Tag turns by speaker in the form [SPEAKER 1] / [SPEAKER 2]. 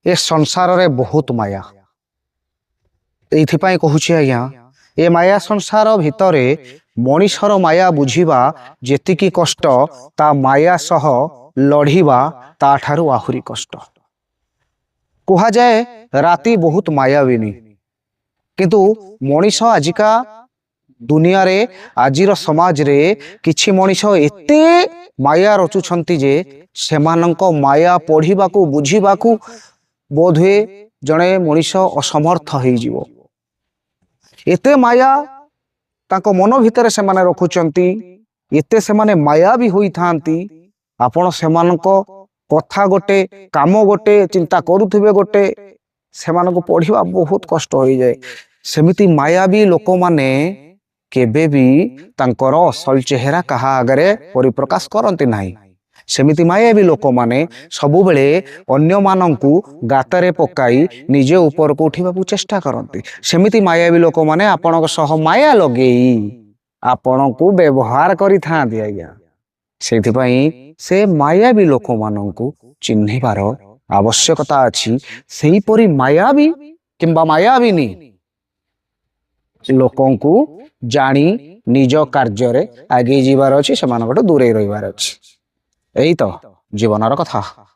[SPEAKER 1] ए संसार रे बहुत माया एइथिपाई कहूछि आज्ञा ए माया संसार भितरे मनीषर माया बुझिबा जेतिकी कष्ट ता माया सह लढ़िबा ता ठारू आहुरी कष्ट। कहा जाए राति बहुत मायाविनी किंतु मनीष आजिका दुनिया रे आजिर समाज रे किछि मनीष एते माया रचुछंती जे सेमानंक माया पढ़िबाकू बुझिबाकू बोधे जड़े मनीष असमर्थ हो जीवो। एते माया ताको मन भितर से माने रखुचंती एते से माने माया भी होई थांती आपण सेमानंक कथा गोटे काम गोटे चिंता करुथिबे गोटे सेमानंक पढ़िबा बहुत कष्ट हो जाए। सेमिति माया भी लोक माने केबे भी तांकर असल चेहरा कहा आगरे परिप्रकाश करंती नाही। सेमिति माया भी लोक माने सबु बेले अन्य मानंकु गातरे पकाई निजे ऊपर को उठिबाकू चेष्टा करंती। सेमिति माया भी लोक माने आपनक सह माया लगेई आपनकू व्यवहार करि थांती आज्ञा। सेथिपाई से माया भी लोक मानंकु चिन्हिबार आवश्यकता अछि। सेही परि माया भी किंबा मायाविनी लोकंकु जानी निज कार्य रे आगे जीवार अछि सेमानकटो दूरे रहिबार अछि। एई तो जीवनर कथा।